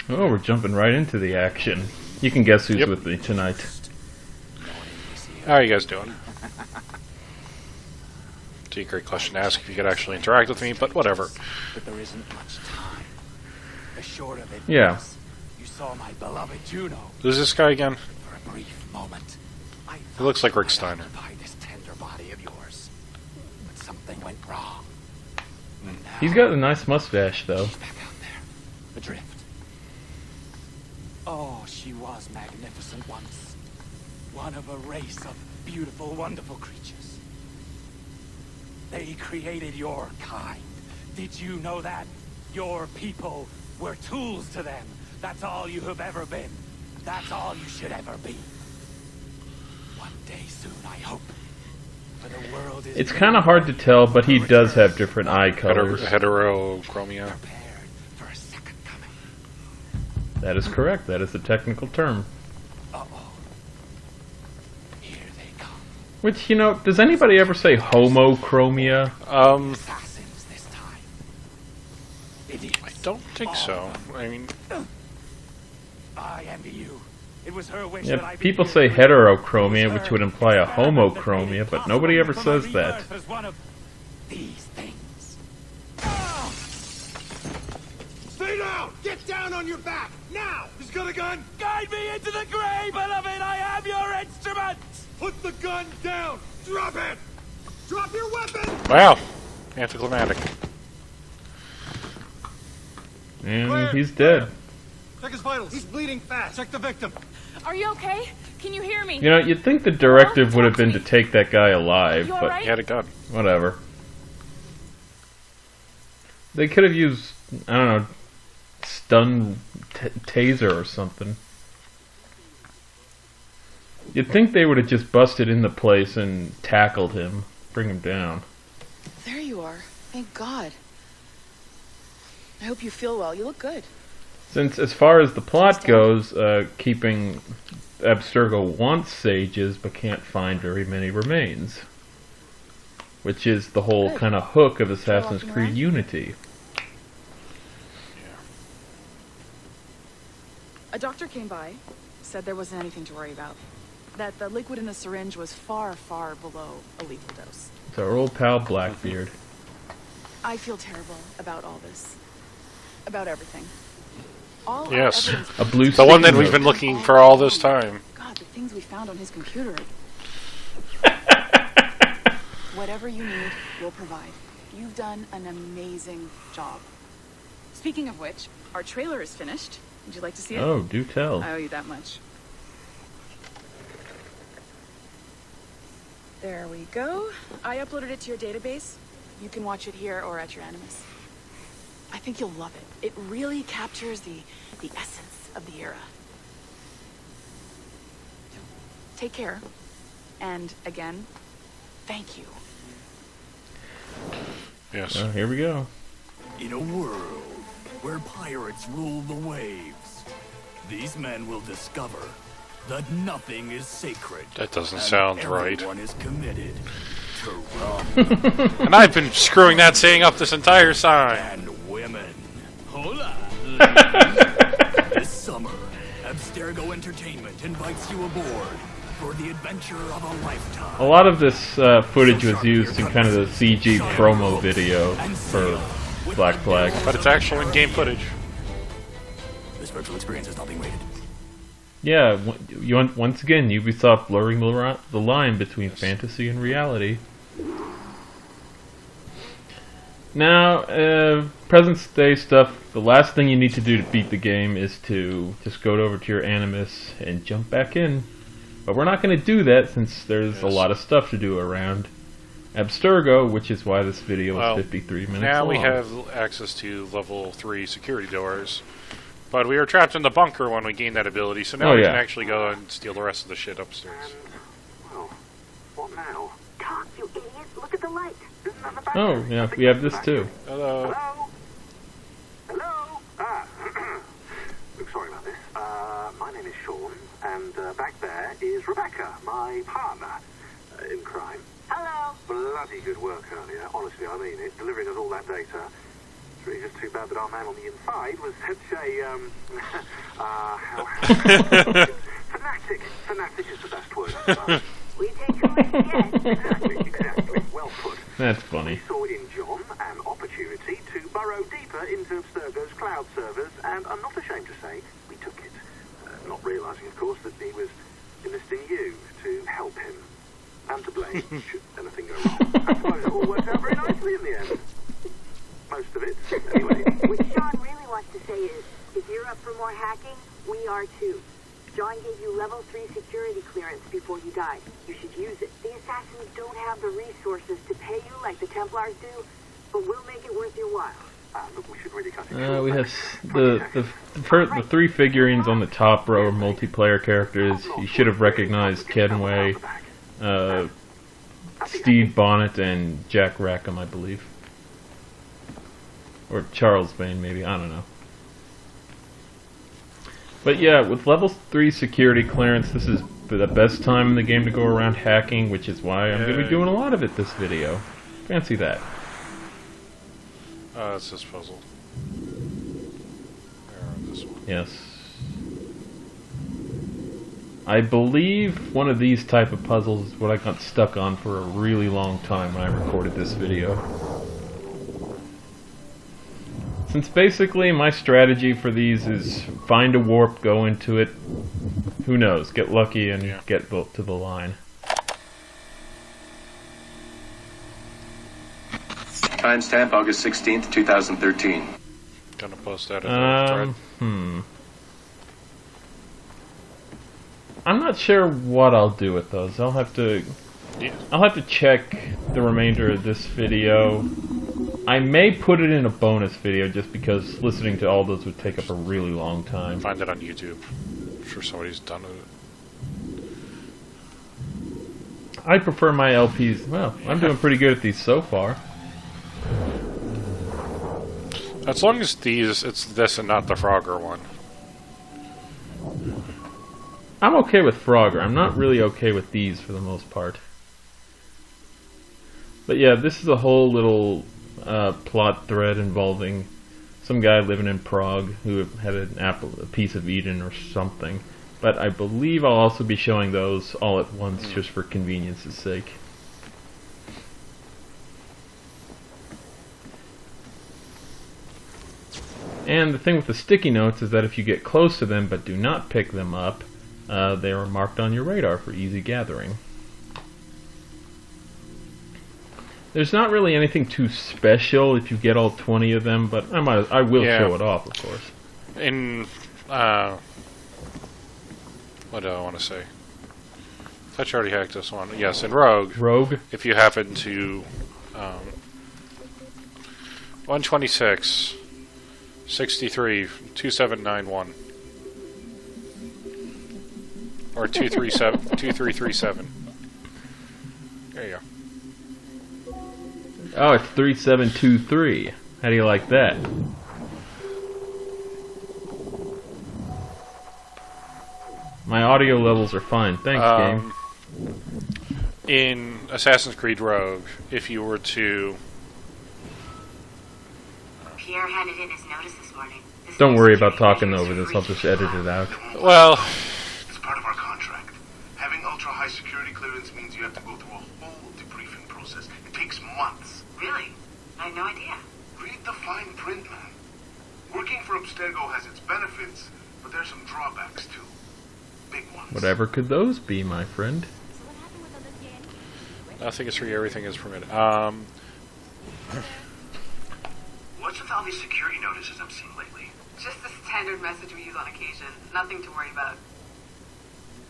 Oh, we're jumping right into the action. You can guess who's with me tonight. How are you guys doing? It's a great question to ask if you could actually interact with me, but whatever. But there isn't much time. The short of it Yeah. is, you saw my beloved Juno. Who's this guy again? For a brief moment, I He looks like Rick Steiner. occupy this tender body of yours. But something went wrong. And now He's got a nice mustache, though. she's back out there, adrift. Oh, she was magnificent once. One of a race of beautiful, wonderful creatures. They created your kind. Did you know that? Your people were tools to them. That's all you have ever been. That's all you should ever be. One day soon, I hope. For the world is It's kind of hard to tell, but he does have different eye colors. Heterochromia. prepared for a second coming. That is correct. That is the technical term. Uh-oh. Here they come. Which, you know, does anybody ever say homochromia? Assassins this time. Idiots. I don't think so. I mean, I envy you. It was her wish that Yeah, I be people you. say It heterochromia, was which her would imply a experiment that made homochromia, it but nobody ever possible says for my that. rebirth as one of these things. Stay down! Get down on your back! Now! He's got a gun! Guide me into the grave, beloved! I am your instrument! Put the gun down! Drop it! Drop your weapon! wow. Anticlimactic. And he's dead. Check his vitals. He's bleeding fast. Check the victim. Are you okay? Can you hear me? You know, you'd think the directive would have been to take that guy alive, You but alright? He had a gun. whatever. They could have used, I don't know, stun taser or something. You'd think they would have just busted in the place and tackled him, bring him down. There you are. Thank God. I hope you feel well. You look good. Since, as far as the plot goes, keeping Abstergo wants sages but can't find very many remains. Which is the whole Good. kind of hook of Assassin's walking Creed around? Unity. A doctor came by, said there wasn't anything to worry about. That the liquid in the syringe was far, far below a lethal dose. It's our old pal Blackbeard. I feel terrible about all this. About everything. All our Yes. evidence- A blue The one that sticky we've note. been looking for all this time. God, the things we found on his computer. Whatever you need, we'll provide. You've done an amazing job. Speaking of which, our trailer is finished. Would you like to see it? Oh, do tell. I owe you that much. There we go. I uploaded it to your database. You can watch it here or at your Animus. I think you'll love it. It really captures the essence of the era. Take care. And again, thank you. Yes. Oh, here we go. In a world where pirates rule the waves, these men will discover that nothing is sacred. That doesn't and sound right. Everyone is committed to rum And I've been screwing that saying up this entire time. and women. Hola! This summer, Abstergo Entertainment invites you aboard for the adventure of a lifetime. A lot of this footage was used in kind of the CG promo video for Black Flag. But it's actual in-game footage. This virtual experience is not being rated. Yeah, once again, Ubisoft blurring the line between fantasy and reality. Now, present day stuff, the last thing you need to do to beat the game is to just go over to your Animus and jump back in. But we're not going to do that since there's a lot of stuff to do around Abstergo, which is why this video is 53 minutes Now long. we have access to level 3 security doors. But we were trapped in the bunker when we gained that ability, so now Oh, we yeah. can actually go and steal the rest of the shit upstairs. Well, what now? God, you idiot! Look at the light. Isn't that the back Oh, door? yeah, we have this too. Hello. Hello? Hello? Sorry about this. My name is Sean, and back there is Rebecca, my partner in crime. Hello. Bloody good work earlier, honestly, I mean it, delivering us all that data. It's really just too bad that our man on the inside was such a, fanatic. Fanatic is the best word, I suppose. We take your word again. Exactly. Well put. That's funny. We saw in John an opportunity to burrow deeper into Abstergo's cloud servers, and I'm not ashamed to say we took it. Not realising, of course, that he was enlisting you to help him. And to blame, should anything go wrong. I suppose it all worked out very nicely in the end. Most of it, anyway. What Sean really wants to say is, if you're up for more hacking, we are too. John gave you level 3 security clearance before you died. You should use it. The assassins don't have the resources to pay you like the Templars do, but we'll make it worth your while. Look, we should really cut it short. We have the 3 figurines on the top row are multiplayer characters. You should have recognized Kenway, Steve Bonnet, and Jack Rackham, I believe. Or Charles Bane, maybe. I don't know. But yeah, with level 3 security clearance, this is the best time in the game to go around hacking, which is why I'm going to be doing a lot of it this video. Fancy that. It's this puzzle. There, this one. Yes. I believe one of these type of puzzles is what I got stuck on for a really long time when I recorded this video. Since basically my strategy for these is find a warp, go into it, who knows, get lucky and get to the line. Timestamp August 16th, 2013. Gonna post that in the thread. I'm not sure what I'll do with those. I'll have to check the remainder of this video. I may put it in a bonus video just because listening to all those would take up a really long time. Find it on YouTube. I'm sure somebody's done it. I prefer my LPs. Well, I'm doing pretty good at these so far. As long as it's this and not the Frogger one. I'm okay with Frogger. I'm not really okay with these for the most part. But yeah, this is a whole little plot thread involving some guy living in Prague who had a piece of Eden or something. But I believe I'll also be showing those all at once just for convenience's sake. And the thing with the sticky notes is that if you get close to them but do not pick them up, they are marked on your radar for easy gathering. There's not really anything too special if you get all 20 of them, but I will show it off, of course. In what do I want to say? I thought you already hacked this one. Yes, in Rogue. Rogue. If you happen to 126 63 2791 or 237 2337. There you go. Oh, it's 3723. How do you like that? My audio levels are fine. Thanks, game. In Assassin's Creed Rogue, if you were to... Pierre handed in his notice this morning. Don't worry about talking over this. I'll just edit it out. Well... It's part of our contract. Having ultra-high security clearance means you have to go through a whole debriefing process. It takes months. Really? I had no idea. Read the fine print, man. Working for Abstergo has its benefits, but there's some drawbacks, too. Big ones. Whatever could those be, my friend? Nothing is free, everything is permitted. What's with all these security notices I'm seeing lately? Just the standard message we use on occasion. Nothing to worry about.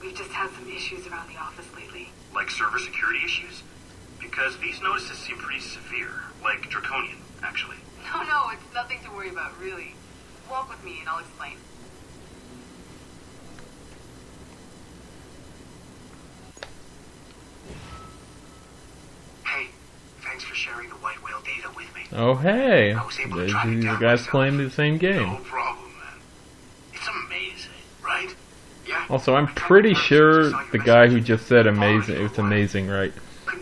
We've just had some issues around the office lately. Like server security issues? Because these notices seem pretty severe. Like draconian, actually. No, it's nothing to worry about, really. Walk with me and I'll explain. Hey, thanks for sharing the White Whale data with me. Oh, hey. I was able to track it These down guys myself. playing the same game. No problem, man. It's amazing, right? Yeah. Also, I'm pretty sure the guy who just said amazing, it's amazing, right?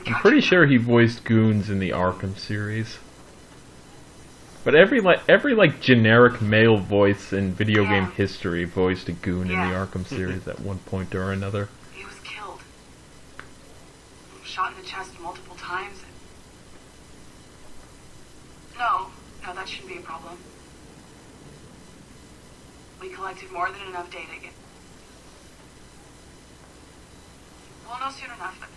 I'm pretty sure he voiced Goons in the Arkham series. But every generic male voice in video game history voiced a goon in the Arkham series at one point or another. He was killed. Shot in the chest multiple times. No, that shouldn't be a problem. We collected more than enough data. We'll know soon enough.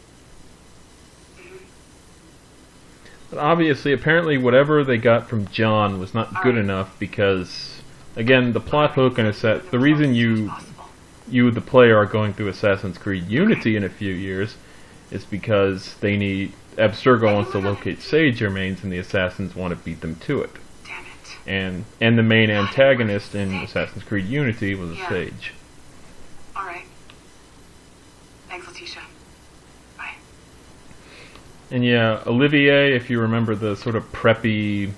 But obviously, apparently, whatever they got from John was not good enough because, again, the plot hook and the reason you, the player, are going through Assassin's Creed Unity in a few years is because they need Abstergo wants to locate Sage remains, and the assassins want to beat them to it. And the main antagonist in Assassin's Creed Unity was a Sage. All right. Thanks, Letitia. Bye. And yeah, Olivier, if you remember the sort of preppy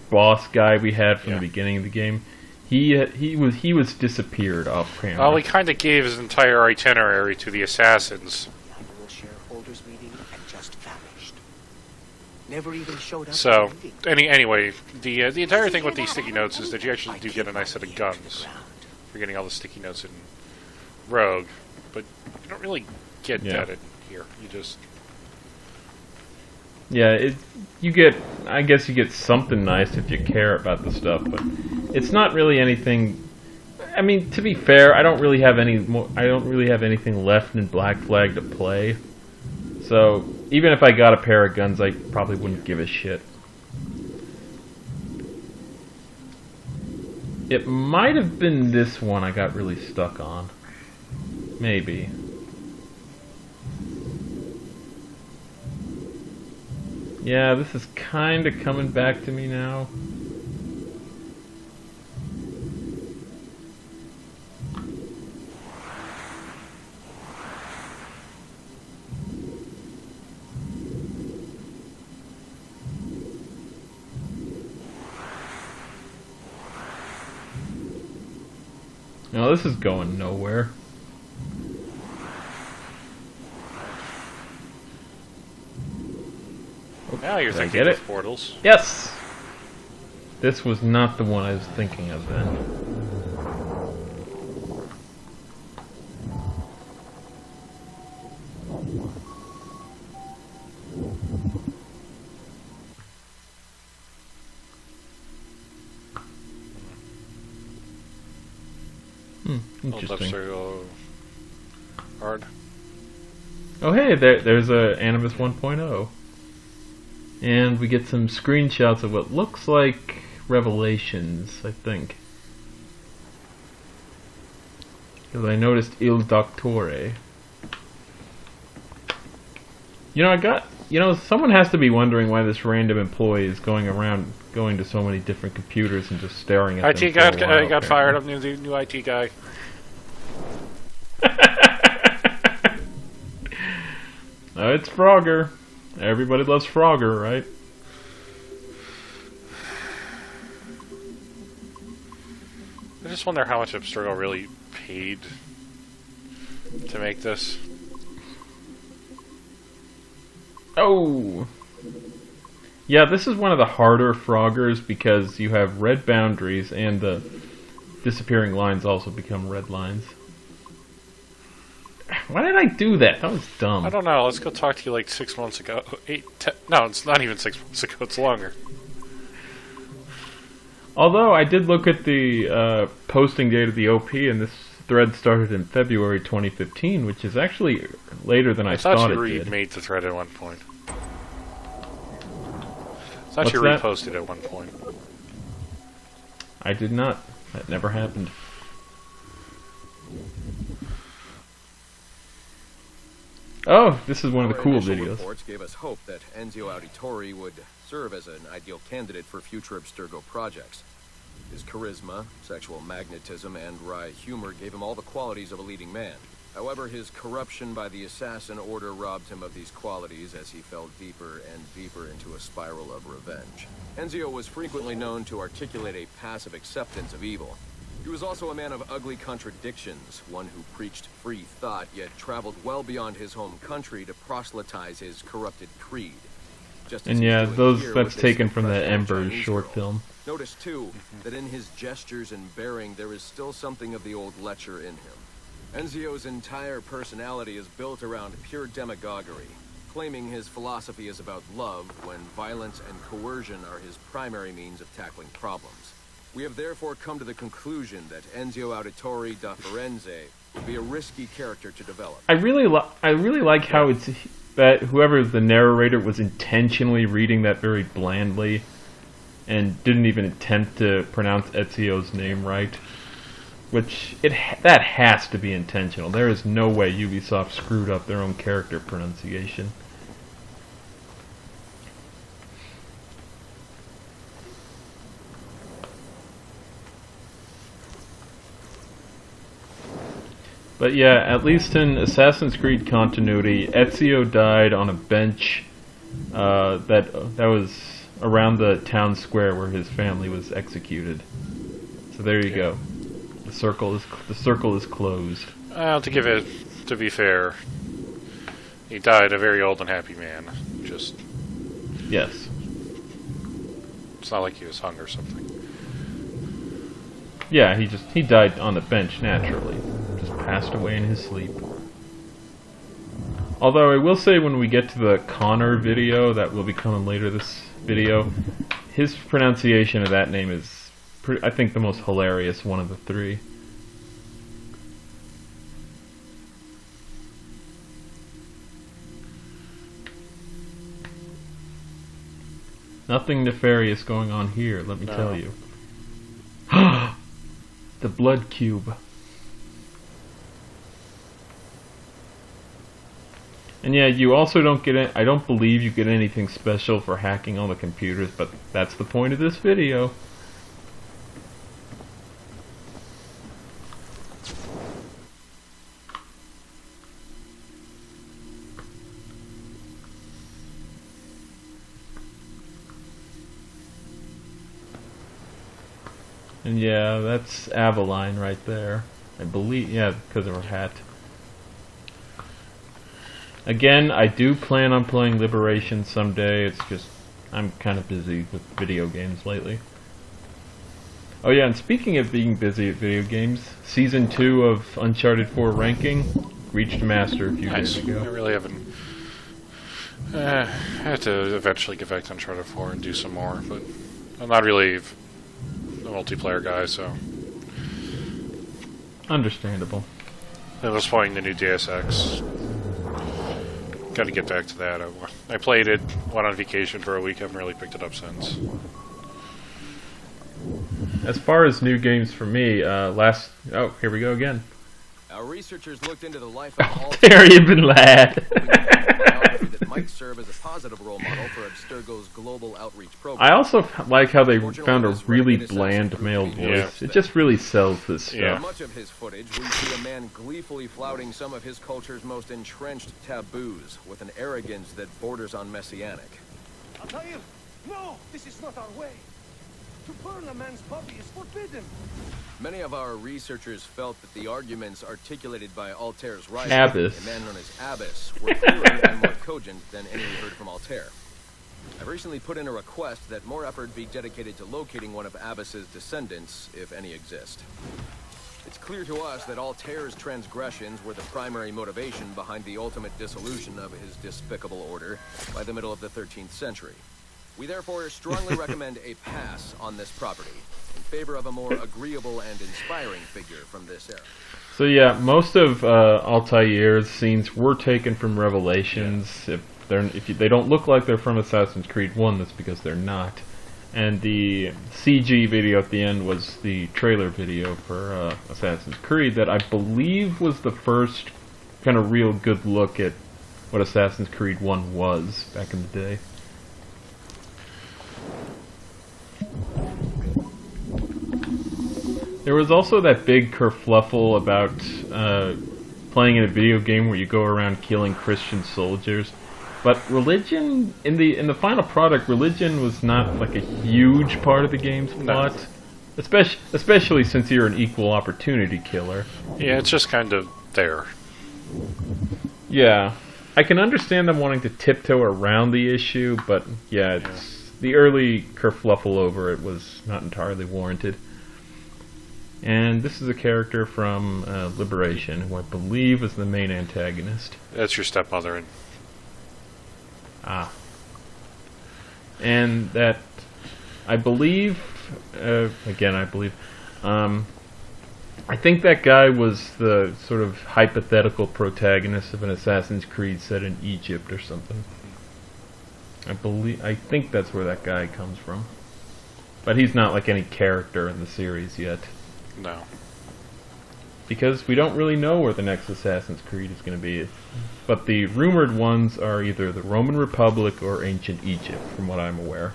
boss guy we had from the beginning of the game, he was disappeared off camera. Well, he kind of gave his entire itinerary to the assassins. Shareholders meeting and just vanished. Never even showed up. So, anyway, the entire thing with these sticky notes is that you actually do get a nice set of guns. You're getting all the sticky notes in Rogue, but you don't really get that in here. You just... Yeah, I guess you get something nice if you care about the stuff, but it's not really anything. I mean, to be fair, I don't really have anything left in Black Flag to play. So, even if I got a pair of guns, I probably wouldn't give a shit. It might have been this one I got really stuck on. Maybe. Yeah, this is kind of coming back to me now. No, this is going nowhere. Now you're thinking get of it? portals. Yes! This was not the one I was thinking of then. Interesting. Hard. Oh hey, there's a Animus 1.0. And we get some screenshots of what looks like Revelations, I think. Because I noticed Il Doctore. Someone has to be wondering why this random employee is going to so many different computers and just staring at them. IT guy got fired up, new IT guy. It's Frogger. Everybody loves Frogger, right? I just wonder how much Abstergo really paid to make this. Oh! Yeah, this is one of the harder Froggers because you have red boundaries and the disappearing lines also become red lines. Why did I do that? That was dumb. I don't know. Let's go talk to you like 6 months ago. No, it's not even 6 months ago. It's longer. Although I did look at the posting date of the OP, and this thread started in February 2015, which is actually later than I thought it did. I thought you made the thread at one point. I thought you that? reposted at one point. I did not. That never happened. Oh, this is one of the cool videos. Reports gave us hope that Enzio Auditore would serve as an ideal candidate for future Abstergo projects. His charisma, sexual magnetism, and wry humor gave him all the qualities of a leading man. However, his corruption by the Assassin Order robbed him of these qualities as he fell deeper and deeper into a spiral of revenge. Enzio was frequently known to articulate a passive acceptance of evil. He was also a man of ugly contradictions, one who preached free thought, yet traveled well beyond his home country to proselytize his corrupted creed. Just as And he's yeah, doing here that's with taken this from the impressionable Ember Chinese short girl. film. Notice, too, that in his gestures and bearing there is still something of the old lecher in him. Enzio's entire personality is built around pure demagoguery, claiming his philosophy is about love when violence and coercion are his primary means of tackling problems. We have therefore come to the conclusion that Enzio Auditore da Firenze would be a risky character to develop. I really like how it's that whoever the narrator was intentionally reading that very blandly and didn't even attempt to pronounce Ezio's name right. Which, that has to be intentional. There is no way Ubisoft screwed up their own character pronunciation. But yeah, at least in Assassin's Creed continuity, Ezio died on a bench that was around the town square where his family was executed. So there you go. The circle is closed. To be fair, he died a very old and happy man. Just yes. It's not like he was hung or something. Yeah, he died on the bench naturally. Just passed away in his sleep. Although I will say when we get to the Connor video that will be coming later this video, his pronunciation of that name is I think the most hilarious one of the three. Nothing nefarious going on here, let me tell you. The blood cube. And yeah, you also don't get I don't believe you get anything special for hacking all the computers, but that's the point of this video. And yeah, that's Aveline right there. I believe, yeah, because of her hat. Again, I do plan on playing Liberation someday. It's just, I'm kind of busy with video games lately. Oh yeah, and speaking of being busy at video games, Season 2 of Uncharted 4 ranking reached Master a few days ago. I really haven't... I have to eventually get back to Uncharted 4 and do some more, but I'm not really a multiplayer guy, so... Understandable. I was playing the new Deus Ex. Gotta get back to that. I played it, went on vacation for a week, haven't really picked it up since. As far as new games for me, oh, here we go again. Our researchers looked into the life of Altair Ibn Lad. that might serve as a positive role model for Abstergo's global outreach program. I also like how they found a really bland male voice. Yeah. It just really sells this stuff. Yeah. In much of his footage, we see a man gleefully flouting some of his culture's most entrenched taboos with an arrogance that borders on messianic. Altair, no! This is not our way! To burn a man's body is forbidden! Many of our researchers felt that the arguments articulated by Altair's rival, Abbas. a man known as Abbas, were clearer and more cogent than any we heard from Altair. I've recently put in a request that more effort be dedicated to locating one of Abbas's descendants, if any exist. It's clear to us that Altair's transgressions were the primary motivation behind the ultimate dissolution of his despicable order by the middle of the 13th century. We therefore strongly recommend a pass on this property in favor of a more agreeable and inspiring figure from this era. So yeah, most of Altair's scenes were taken from Revelations. If they don't look like they're from Assassin's Creed 1, that's because they're not. And the CG video at the end was the trailer video for Assassin's Creed that I believe was the first kind of real good look at what Assassin's Creed 1 was back in the day. There was also that big kerfluffle about playing in a video game where you go around killing Christian soldiers, but religion in the final product, religion was not like a huge part of the game's plot, especially since you're an equal opportunity killer. Yeah, it's just kind of there. Yeah, I can understand them wanting to tiptoe around the issue, but yeah, the early kerfluffle over it was not entirely warranted. And this is a character from Liberation, who I believe was the main antagonist. That's your stepmother. And and that, I believe, I think that guy was the sort of hypothetical protagonist of an Assassin's Creed set in Egypt or something. I think that's where that guy comes from. But he's not like any character in the series yet. No. Because we don't really know where the next Assassin's Creed is going to be. But the rumored ones are either the Roman Republic or Ancient Egypt, from what I'm aware.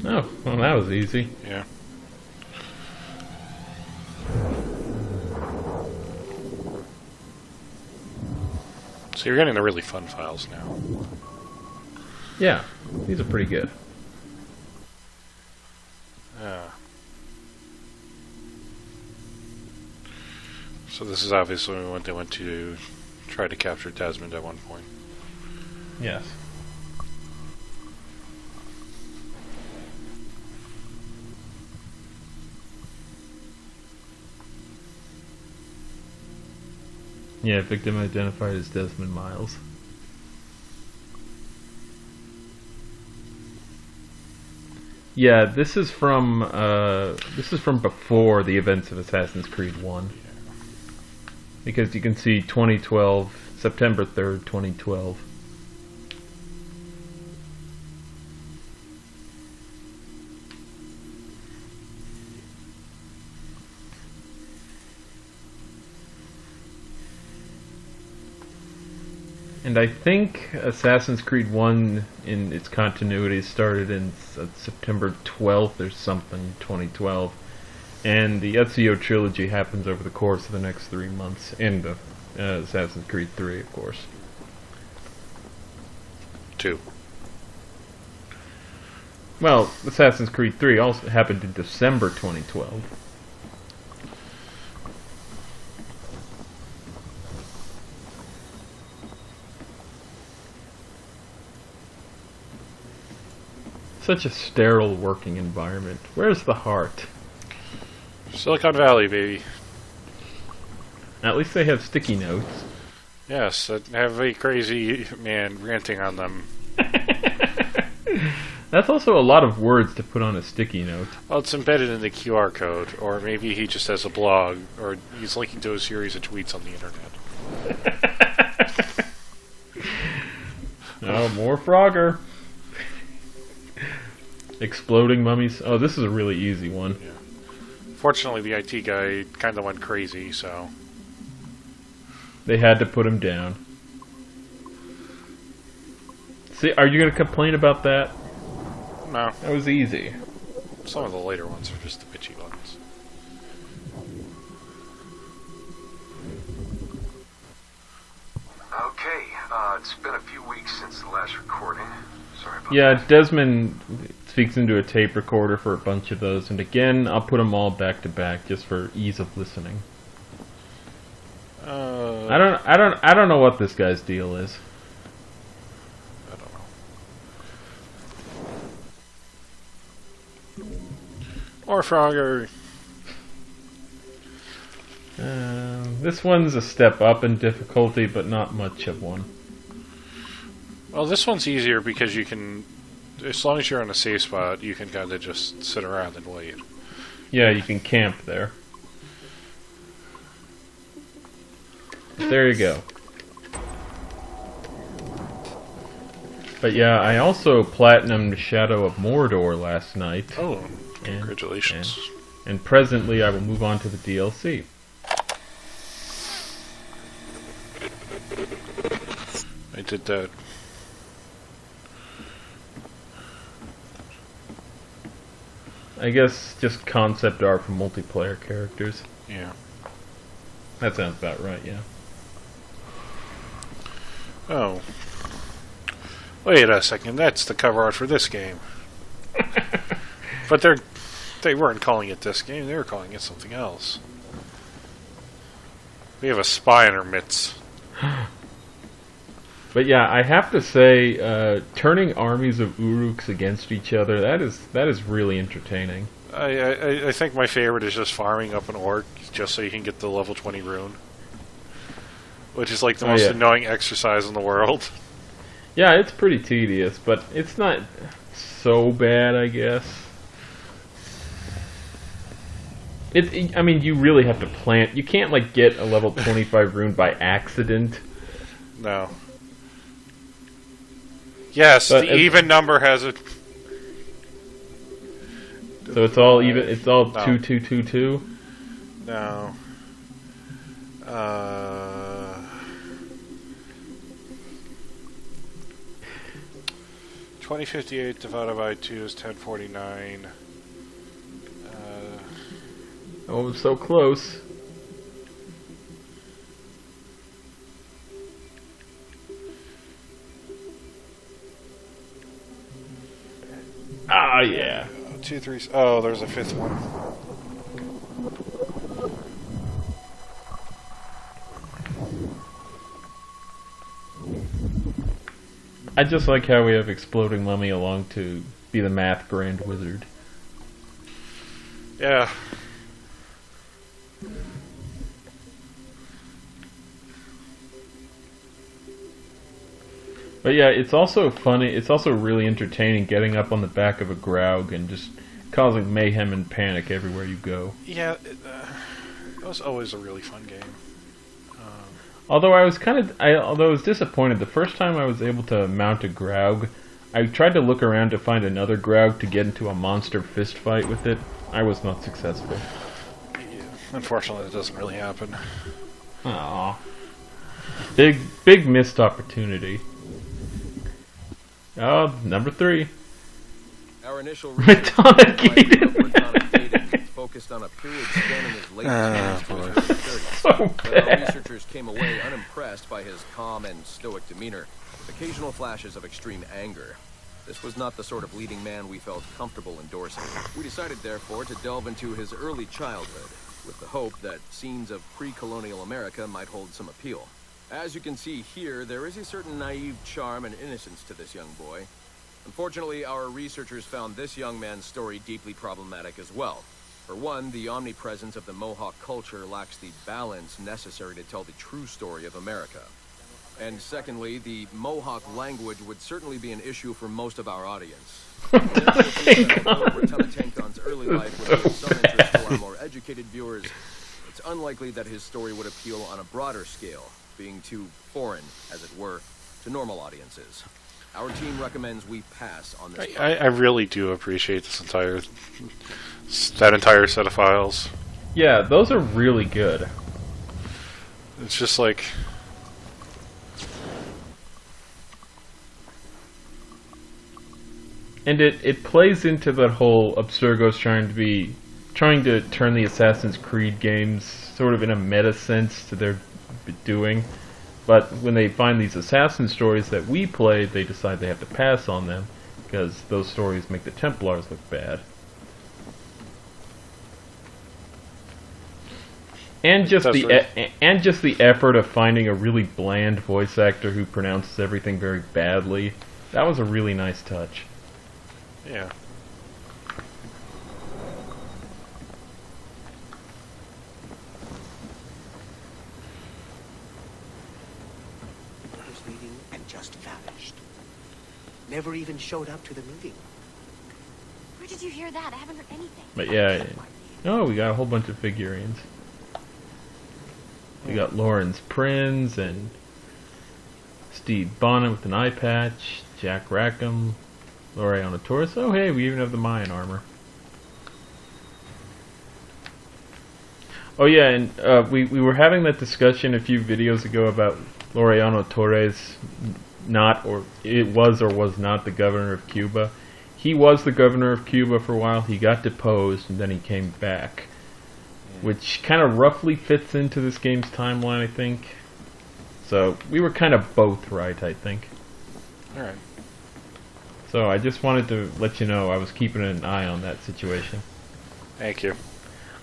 Oh, well, that was easy. Yeah. So you're getting the really fun files now. Yeah, these are pretty good. So this is obviously when they went to try to capture Desmond at one point. Yes. Yeah, victim identified as Desmond Miles. Yeah, this is from before the events of Assassin's Creed 1. Because you can see 2012, September 3rd, 2012. And I think Assassin's Creed 1 in its continuity started in September 12th or something, 2012. And the Ezio trilogy happens over the course of the next 3 months. And the Assassin's Creed 3, of course. 2. Well, Assassin's Creed 3 also happened in December 2012. Such a sterile working environment. Where's the heart? Silicon Valley, baby. At least they have sticky notes. Yes, that have a crazy man ranting on them. That's also a lot of words to put on a sticky note. Well, it's embedded in the QR code, or maybe he just has a blog, or he's linking to a series of tweets on the internet. Oh, more Frogger. Exploding mummies. Oh, this is a really easy one. Yeah. Fortunately, the IT guy kind of went crazy, so... They had to put him down. See, are you going to complain about that? No. That was easy. Some of the later ones are just the bitchy ones. Okay, it's been a few weeks since the last recording. Sorry about that. Desmond speaks into a tape recorder for a bunch of those, and again, I'll put them all back to back just for ease of listening. I don't know what this guy's deal is. I don't know. Or Frogger. This one's a step up in difficulty, but not much of one. Well, this one's easier because you can, as long as you're in a safe spot, you can kind of just sit around and wait. Yeah, you can camp there. There you go. But yeah, I also platinumed Shadow of Mordor last night. Oh, congratulations. And presently I will move on to the DLC. I did that. I guess just concept art for multiplayer characters. Yeah. That sounds about right, yeah. Oh. Wait a second, that's the cover art for this game. But they weren't calling it this game, they were calling it something else. We have a spy in our midst. But yeah, I have to say, turning armies of Uruks against each other, that is really entertaining. I think my favorite is just farming up an orc just so you can get the level 20 rune. Which is like the most annoying exercise in the world. Yeah, it's pretty tedious, but it's not so bad, I guess. I mean, you really have to plant. You can't, like, get a level 25 rune by accident. No. Yes, but the even number has a... So it's all even, it's all 2, 2, 2, 2? No. 2058 divided by 2 is 1049. Oh, so close. Ah, yeah. 2, 3. Oh, there's a fifth one. I just like how we have Exploding Mummy along to be the math grand wizard. Yeah. But yeah, it's also funny, it's also really entertaining getting up on the back of a Graug and just causing mayhem and panic everywhere you go. Yeah, it was always a really fun game. Although I was although I was disappointed, the first time I was able to mount a Graug, I tried to look around to find another Graug to get into a monster fist fight with it. I was not successful. Yeah, unfortunately, it doesn't really happen. Aww. Big missed opportunity. Oh, number 3. Our initial Ratana Gaiden focused on a period spanning his late 20s to his early 30s. But our researchers came away unimpressed by his calm and stoic demeanor, with occasional flashes of extreme anger. This was not the sort of leading man we felt comfortable endorsing. We decided, therefore, to delve into his early childhood, with the hope that scenes of pre-colonial America might hold some appeal. As you can see here, there is a certain naive charm and innocence to this young boy. Unfortunately, our researchers found this young man's story deeply problematic as well. For one, the omnipresence of the Mohawk culture lacks the balance necessary to tell the true story of America. And secondly, the Mohawk language would certainly be an issue for most of our audience. Ratana Tankon's early life would be of some interest to our more educated viewers. It's unlikely that his story would appeal on a broader scale, being too foreign, as it were, to normal audiences. Our team recommends we pass on this. I really do appreciate that entire set of files. Yeah, those are really good. It's just like... And it plays into that whole Abstergo's trying to turn the Assassin's Creed games sort of in a meta sense to their doing. But when they find these assassin stories that we play, they decide they have to pass on them because those stories make the Templars look bad. And just the effort of finding a really bland voice actor who pronounces everything very badly. That was a really nice touch. Yeah. Meeting and just vanished. Never even showed up to the meeting. Where did you hear that? I haven't heard anything. But yeah, oh, we got a whole bunch of figurines. We got Lawrence Prinz and Steve Bonnet with an eye patch, Jack Rackham, Laureano Torres. Oh hey, we even have the Mayan armor. Oh yeah, and we were having that discussion a few videos ago about Laureano Torres was not the governor of Cuba. He was the governor of Cuba for a while. He got deposed and then he came back, which kind of roughly fits into this game's timeline, I think. So we were kind of both right, I think. All right. So I just wanted to let you know I was keeping an eye on that situation. Thank you.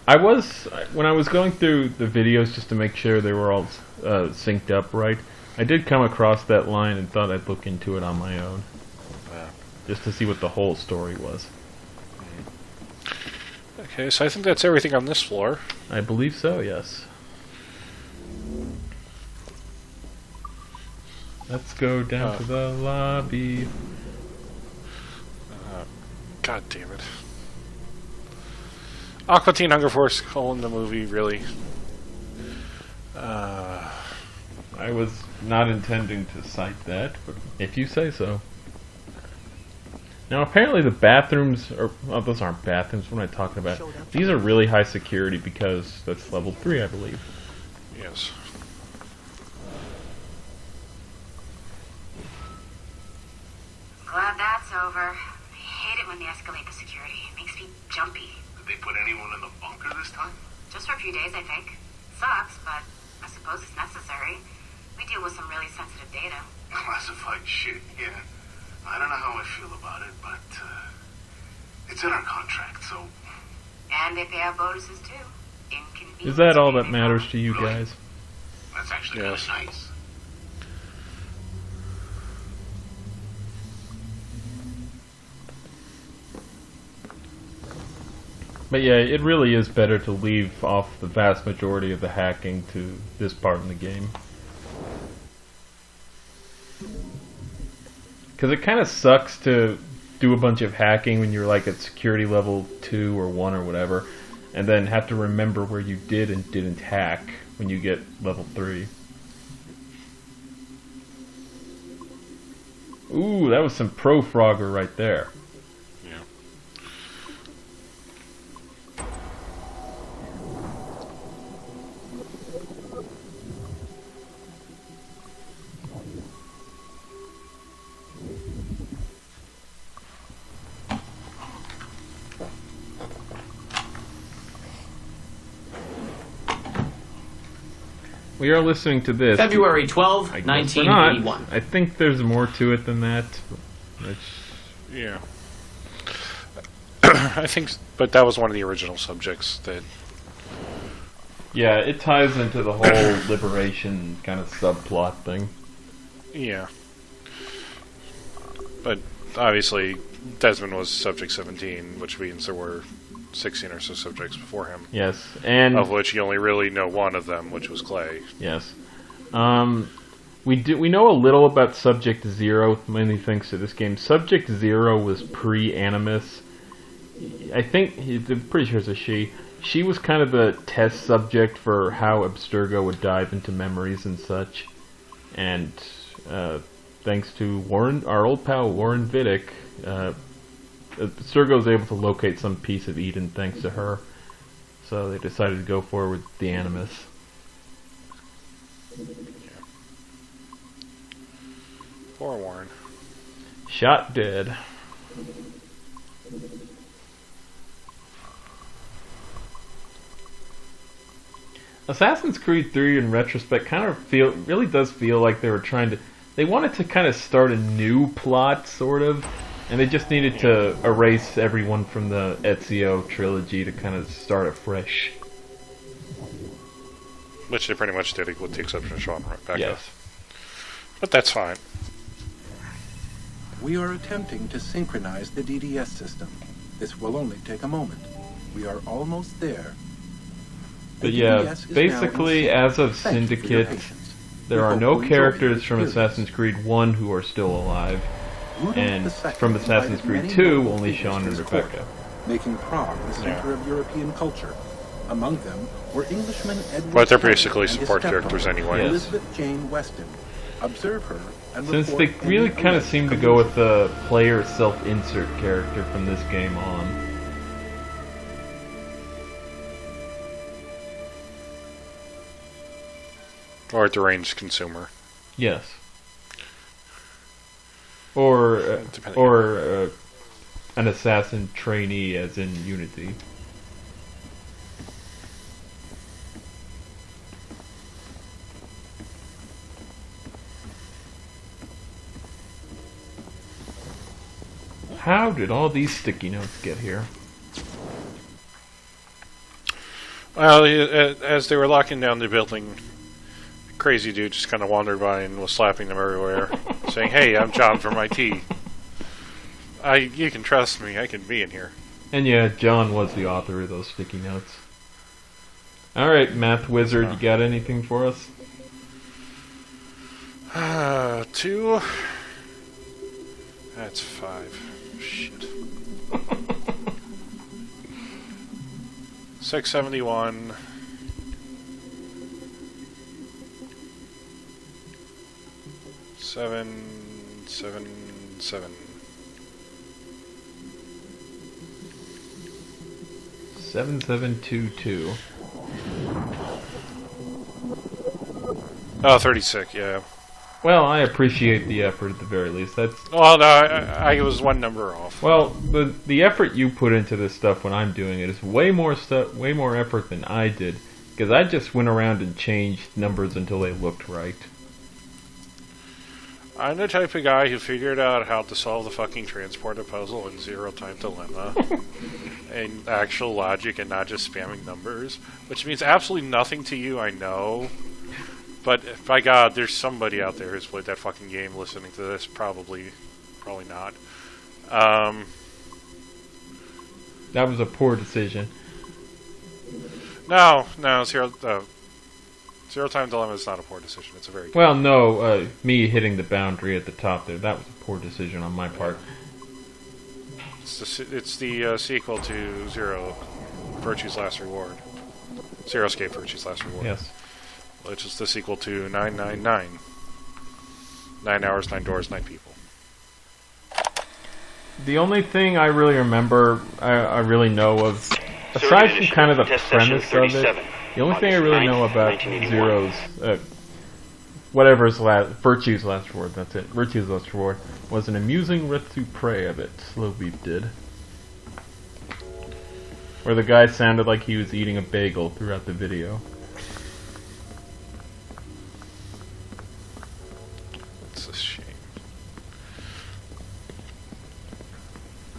When I was going through the videos just to make sure they were all synced up right, I did come across that line and thought I'd look into it on my own. Just to see what the whole story was. Okay, so I think that's everything on this floor. I believe so, yes. Let's go down to the lobby. God damn it. Aqua Teen Hunger Force, the movie, really. I was not intending to cite that, but if you say so. Now apparently the bathrooms are... Oh, those aren't bathrooms, what am I talking about? These are really high security because that's level 3, I believe. Yes. Glad that's over. I hate it when they escalate the security. It makes me jumpy. Did they put anyone in the bunker this time? Just for a few days, I think. Sucks, but I suppose it's necessary. We deal with some really sensitive data. Classified shit, yeah. I don't know how I feel about it, but it's in our contract, so... And they pay out bonuses, too. Inconvenient. Is that all that matters to you guys? That's actually kind of nice. But yeah, it really is better to leave off the vast majority of the hacking to this part in the game. Because it kind of sucks to do a bunch of hacking when you're like at security level 2 or 1 or whatever, and then have to remember where you did and didn't hack when you get level 3. Ooh, that was some pro Frogger right there. Yeah. We are listening to this. February 12, I guess 1981. we're not. I think there's more to it than that. Yeah. I think, but that was one of the original subjects that... Yeah, it ties into the whole liberation kind of subplot thing. Yeah. But obviously, Desmond was subject 17, which means there were 16 or so subjects before him. Yes, and of which you only really know one of them, which was Clay. Yes. We know a little about Subject Zero, mainly thanks to this game. Subject Zero was pre-Animus. I think, I'm pretty sure it's a she. She was kind of the test subject for how Abstergo would dive into memories and such. And thanks to Warren, our old pal Warren Vidic, Abstergo was able to locate some piece of Eden thanks to her. So they decided to go forward with the Animus. Poor Warren. Shot dead. Assassin's Creed 3 in retrospect kind of really does feel like they were trying to... They wanted to kind of start a new plot, sort of, and they just needed to erase everyone from the Ezio trilogy to kind of start afresh. Which they pretty much did, with the exception of Sean right back Yes. up. But that's fine. We are attempting to synchronize the DDS system. This will only take a moment. We are almost there. But The yeah, DDS is basically, now as of Thank you for your Syndicate, patience. there We are hope no you enjoy characters the from experience. Assassin's Creed 1 who are still alive, Rudolph and II from Assassin's Creed invited 2, many only people Sean to and his court, Rebecca. making Prague the center of European culture. Among them were Englishman Edward But they're Snowden basically and his support stepdaughter, characters anyway. Yes. Elizabeth Jane Weston. Observe her and Since report they really any kind of alleged seem to go with the player self-insert character from this game on. Or a deranged consumer. Yes. Or an assassin trainee, as in Unity. How did all these sticky notes get here? Well, as they were locking down the building, crazy dude just kind of wandered by and was slapping them everywhere, saying, "Hey, I'm John from IT. You can trust me. I can be in here." And yeah, John was the author of those sticky notes. Alright, Math Wizard, you got anything for us? 2. That's 5. Shit. 671. 777. 7722. Oh, 36, yeah. Well, I appreciate the effort at the very least. That's Well, no, I was one number off. well, the effort you put into this stuff when I'm doing it is way more effort than I did, because I just went around and changed numbers until they looked right. I'm the type of guy who figured out how to solve the fucking transporter puzzle in Zero Time Dilemma. And actual logic and not just spamming numbers. Which means absolutely nothing to you, I know. But, by God, there's somebody out there who's played that fucking game listening to this. Probably not. That was a poor decision. No, Zero Time Dilemma is not a poor decision. It's a very good Well, no, me hitting the boundary at the top there, that was a poor decision on my part. It's the sequel to Zero, Virtue's Last Reward. Zero Escape, Virtue's Last Reward. Yes. Which is the sequel to 999. 9 hours, 9 doors, 9 people. The only thing I really remember, I really know of, aside from kind of the premise of it, the only thing I really know about Zero's, Virtue's Last Reward, that's it, Virtue's Last Reward, was an amusing retoupré of it Slowbeef did. Where the guy sounded like he was eating a bagel throughout the video. It's a shame.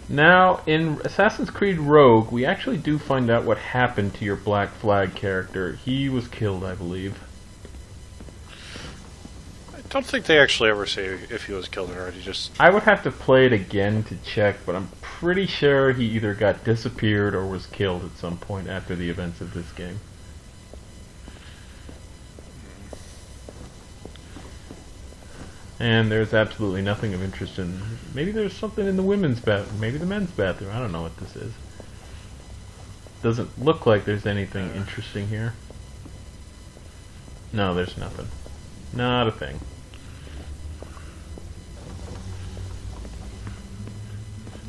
Now, in Assassin's Creed Rogue, we actually do find out what happened to your Black Flag character. He was killed, I believe. I don't think they actually ever say if he was killed or not. I would have to play it again to check, but I'm pretty sure he either got disappeared or was killed at some point after the events of this game. And there's absolutely nothing of interest in... Maybe there's something in the women's bathroom. Maybe the men's bathroom. I don't know what this is. Doesn't look like there's anything interesting here. No, there's nothing. Not a thing.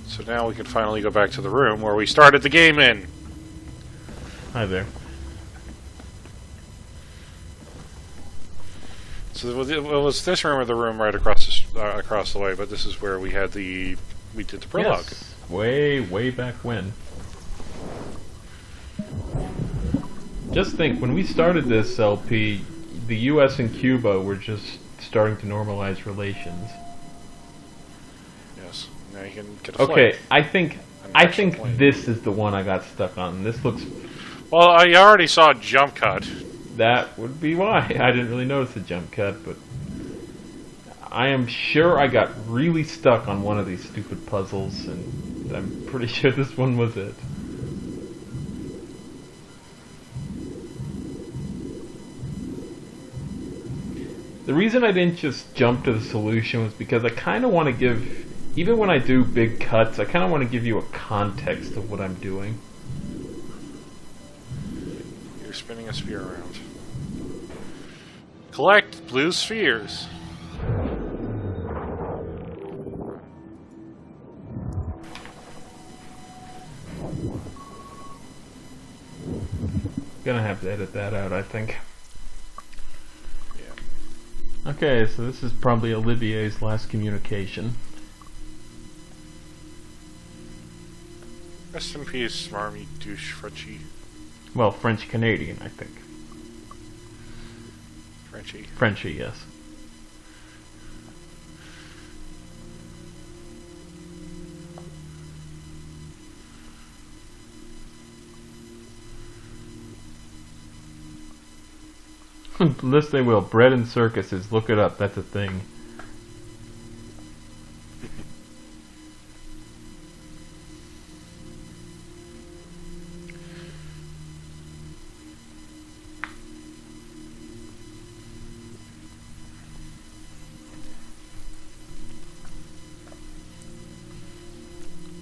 So now we can finally go back to the room where we started the game in. Hi there. So it was this room or the room right across the way, but this is where we did the prologue. Yes. Way back when. Just think, when we started this LP, the US and Cuba were just starting to normalize relations. Yes. Now you can get a Okay, flight. I think this is the one I got stuck on. This looks... Well, I already saw a jump cut. That would be why. I didn't really notice the jump cut, but... I am sure I got really stuck on one of these stupid puzzles, and I'm pretty sure this one was it. The reason I didn't just jump to the solution was because I kind of want to give... Even when I do big cuts, I kind of want to give you a context of what I'm doing. You're spinning a sphere around. Collect blue spheres. Gonna have to edit that out, I think. Yeah. Okay, so this is probably Olivier's last communication. Rest in peace, smarmy douche Frenchie. Well, French-Canadian, I think. Frenchie. Frenchie, yes. List they will. Bread and circuses. Look it up. That's a thing.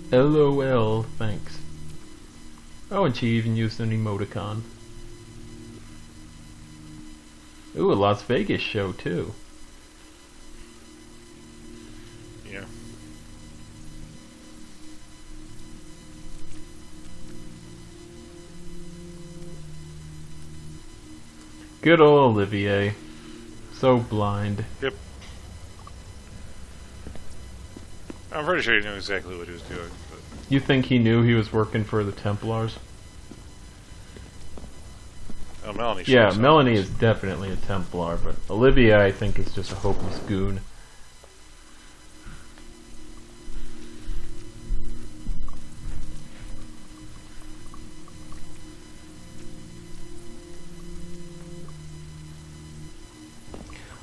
LOL, thanks. Oh, and she even used an emoticon. Ooh, a Las Vegas show, too. Yeah. Good old Olivier. So blind. Yep. I'm pretty sure he knew exactly what he was doing. But You think he knew he was working for the Templars? oh, Melanie. Yeah, shows up. Melanie is definitely a Templar, but Olivia, I think, is just a hopeless goon.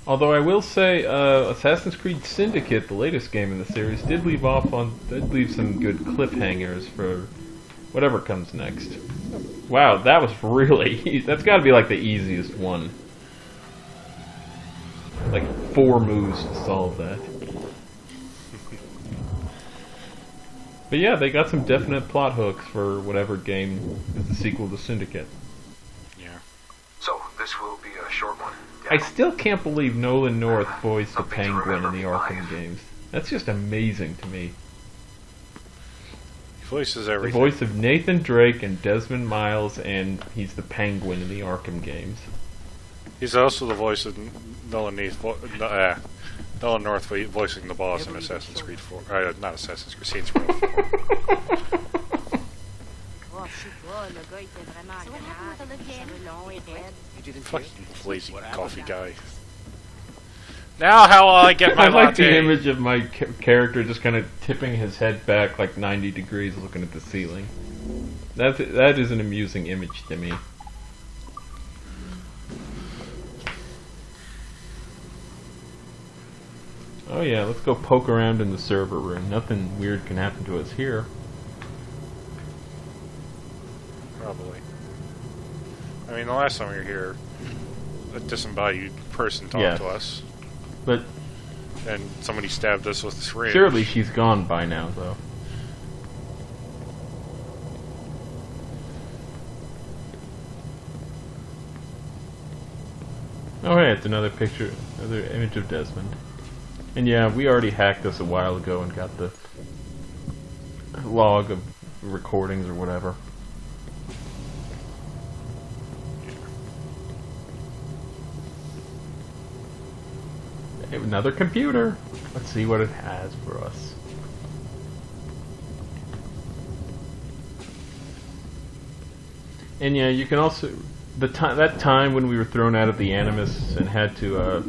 Although I will say, Assassin's Creed Syndicate, the latest game in the series, did leave some good cliffhangers for whatever comes next. Wow, that was really that's got to be like the easiest one. Like 4 moves to solve that. But yeah, they got some definite plot hooks for whatever game is the sequel to Syndicate. Yeah. So, this will be a short one. I still can't believe Nolan North voiced the Penguin in the Arkham games. That's just amazing to me. He voices The everything. voice of Nathan Drake and Desmond Miles, and he's the Penguin in the Arkham games. He's also the voice of Nolan North voicing the boss in Assassin's Creed 4. Not Assassin's Creed, Saints Row 4. So what happened with Olivier? Fucking lazy coffee guy. Now how will I get my I like the latte? image of my character just kind of tipping his head back like 90 degrees looking at the ceiling. That is an amusing image to me. Oh yeah, let's go poke around in the server room. Nothing weird can happen to us here. Probably. I mean, the last time we were here, a disembodied person talked Yes. to us. But and somebody stabbed us with a syringe. surely she's gone by now, though. Oh hey, it's another picture, another image of Desmond. And yeah, we already hacked this a while ago and got the log of recordings or whatever. Hey, another computer. Let's see what it has for us. And yeah, you can also that time when we were thrown out of the Animus and had to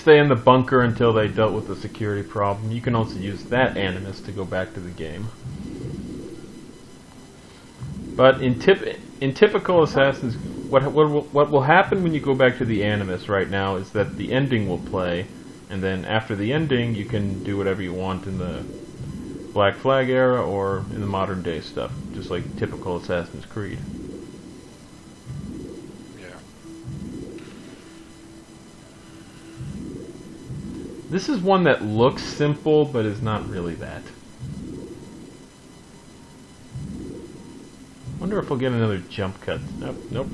stay in the bunker until they dealt with the security problem. You can also use that Animus to go back to the game. But in typical Assassin's, what will happen when you go back to the Animus right now is that the ending will play, and then after the ending, you can do whatever you want in the Black Flag era or in the modern day stuff, just like typical Assassin's Creed. This is one that looks simple, but is not really that. Wonder if we'll get another jump cut. Nope, nope.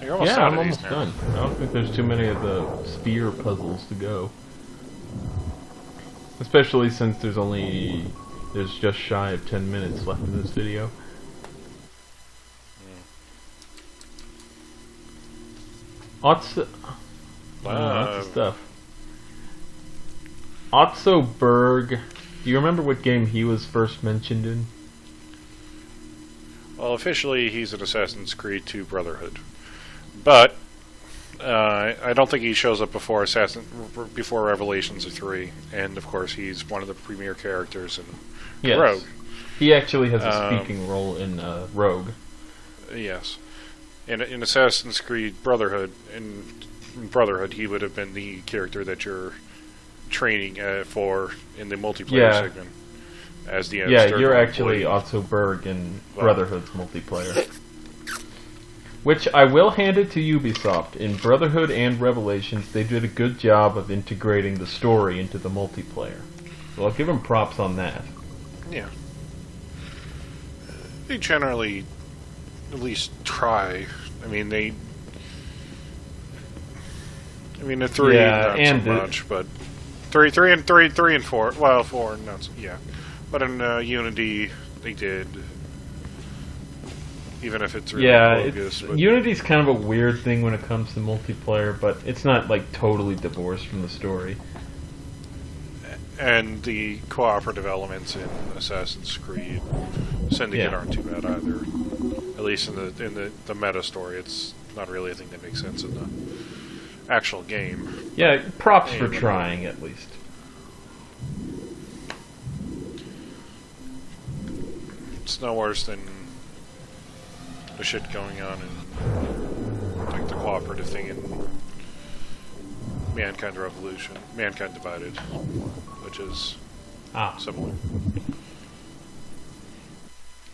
You're almost Yeah, out I'm of these almost now. done. I don't think there's too many of the spear puzzles to go. Especially since there's just shy of 10 minutes left in this video. Lots of stuff. Otso Berg. Do you remember what game he was first mentioned in? Well, officially, he's in Assassin's Creed 2 Brotherhood. But I don't think he shows up before Revelations of 3. And, of course, he's one of the premier characters in Yes. Rogue. He actually has a speaking role in Rogue. Yes. In Assassin's Creed Brotherhood, he would have been the character that you're training for in the multiplayer segment. As the you're actually Otto Berg in Brotherhood's multiplayer. Which I will hand it to Ubisoft. In Brotherhood and Revelations, they did a good job of integrating the story into the multiplayer. So I'll give them props on that. Yeah. They generally at least try. I mean, the 3 not so much, but 3 and 4. Well, 4 not so, yeah. But in Unity, they did. Even if it's really bogus. Unity's kind of a weird thing when it comes to multiplayer, but it's not like totally divorced from the story. And the cooperative elements in Assassin's Creed Syndicate aren't too bad either. At least in the meta story, it's not really a thing that makes sense in the actual game. Yeah, props for trying at least. It's no worse than the shit going on in like the cooperative thing in Mankind Divided, which is similar.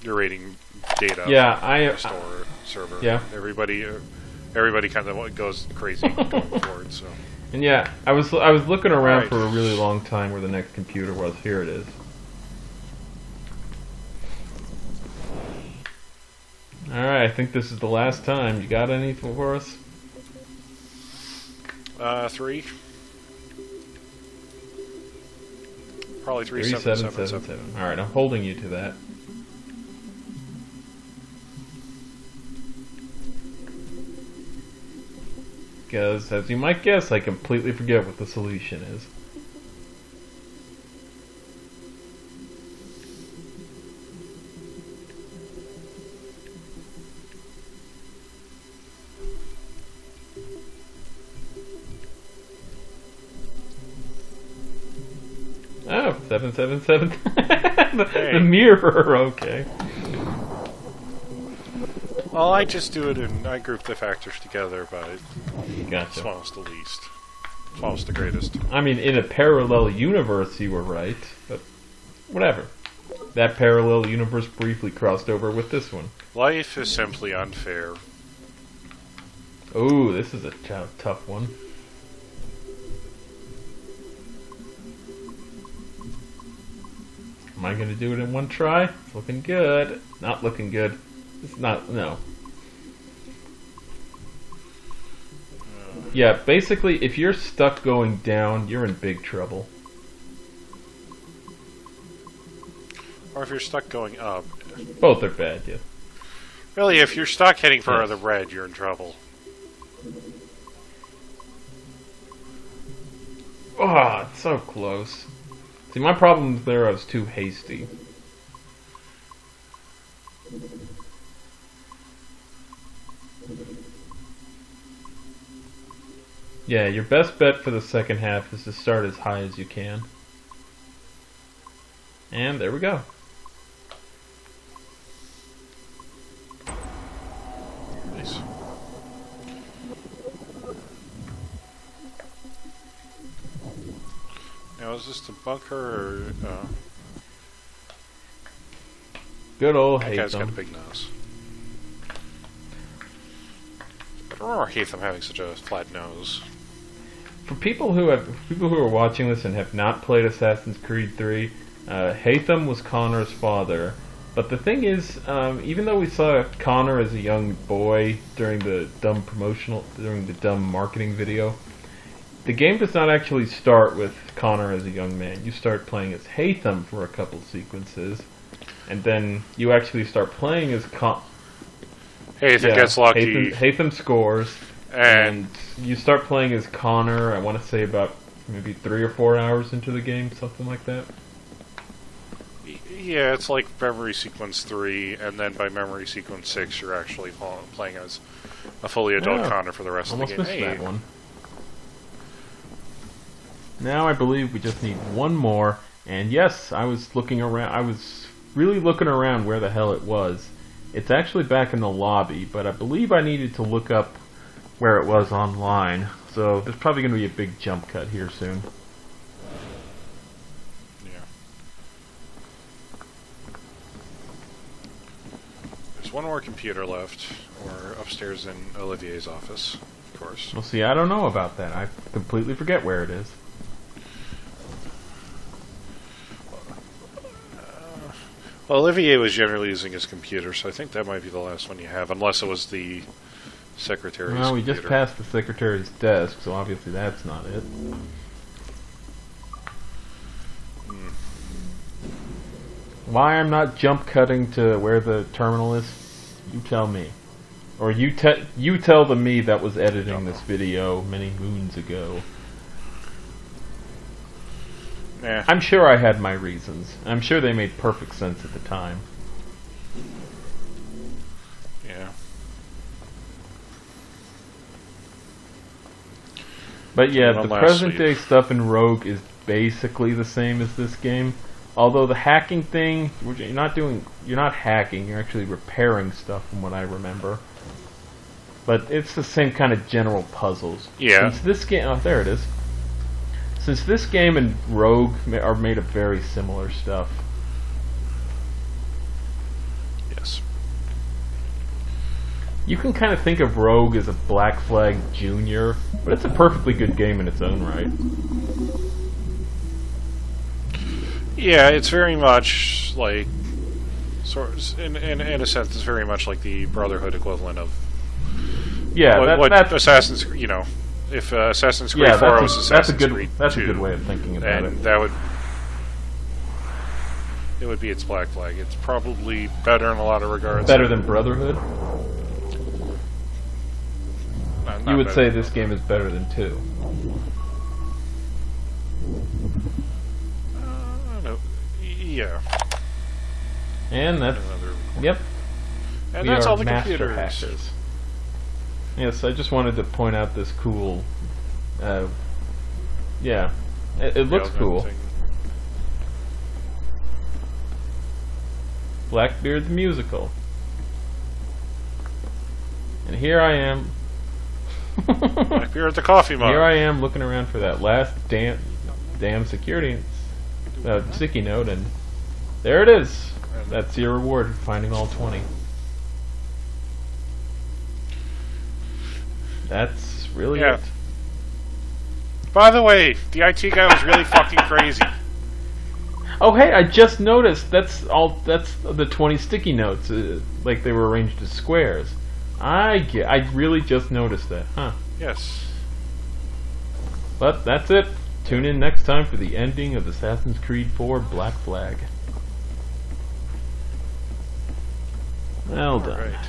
You're raiding data from store server. Yeah. Everybody kind of goes crazy going forward. So. And yeah, I was looking around for a really long time where the next computer was. Here it is. Alright, I think this is the last time. You got any for us? 3. Probably 3777. Alright, I'm holding you to that. Because, as you might guess, I completely forget what the solution is. Oh, 777. The mirror, okay. Well, I just do it and I group the factors together by smallest to least. Smallest to greatest. I mean, in a parallel universe you were right, but whatever. That parallel universe briefly crossed over with this one. Life is simply unfair. Ooh, this is a tough one. Am I going to do it in one try? It's looking good. Not looking good. It's not, no. Yeah, basically, if you're stuck going down, you're in big trouble. Or if you're stuck going up. Both are bad, yeah. Really, if you're stuck heading for the red, you're in trouble. Oh, it's so close. See, my problem there, I was too hasty. Yeah, your best bet for the second half is to start as high as you can. And there we go. Nice. Now, is this the bunker or... Good old That guy's got a Haytham. big nose. I don't remember Haytham having such a flat nose. For people who are watching this and have not played Assassin's Creed 3, Haytham was Connor's father. But the thing is, even though we saw Connor as a young boy during the dumb marketing video, the game does not actually start with Connor as a young man. You start playing as Haytham for a couple sequences, and then you actually start playing as Haytham gets lucky. Haytham scores, and you start playing as Connor, I want to say about maybe 3 or 4 hours into the game, something like that. Yeah, it's like Memory Sequence 3, and then by Memory Sequence 6, you're actually playing as a fully adult Connor for the rest of the game. Almost missed that one. Now I believe we just need one more, and yes, I was looking around, I was really looking around where the hell it was. It's actually back in the lobby, but I believe I needed to look up where it was online. So there's probably going to be a big jump cut here soon. Yeah. There's one more computer left, or upstairs in Olivier's office, of course. Well, see, I don't know about that. I completely forget where it is. Well, Olivier was generally using his computer, so I think that might be the last one you have, unless it was the secretary's Well, we computer. just passed the secretary's desk, so obviously that's not it. Why I'm not jump cutting to where the terminal is, you tell me. Or you tell the me that was editing this video many moons ago. I'm sure I had my reasons. I'm sure they made perfect sense at the time. Yeah. But yeah, One the last present day sweep. stuff in Rogue is basically the same as this game. Although the hacking thing, you're not hacking, you're actually repairing stuff from what I remember. But it's the same kind of general puzzles. Yeah. Since this game, oh, there it is. Since this game and Rogue are made of very similar stuff. Yes. You can kind of think of Rogue as a Black Flag Junior, but it's a perfectly good game in its own right. Yeah, it's very much like, in a sense, it's very much like the Brotherhood equivalent of. Yeah, what that's Assassin's, if Assassin's Creed 4 was Assassin's Creed 2. That's a good way of thinking about and it. It would be its Black Flag. It's probably better in a lot of regards. Better than Brotherhood? Not You would better say than this game is better than 2. No. Yeah. And that's... Yep. And We that's are all the master computers. hackers. Yes, I just wanted to point out this cool... yeah. It looks cool. Thing. Blackbeard the Musical. And here I am. Blackbeard the coffee mug. Here I am looking around for that last damn security sticky note, and there it is. That's your reward for finding all 20. That's really it. By the way, the IT guy was really fucking crazy. Oh hey, I just noticed that's the 20 sticky notes, like they were arranged as squares. I really just noticed that, huh? Yes. But that's it. Tune in next time for the ending of Assassin's Creed 4 Black Flag. Well done. All right.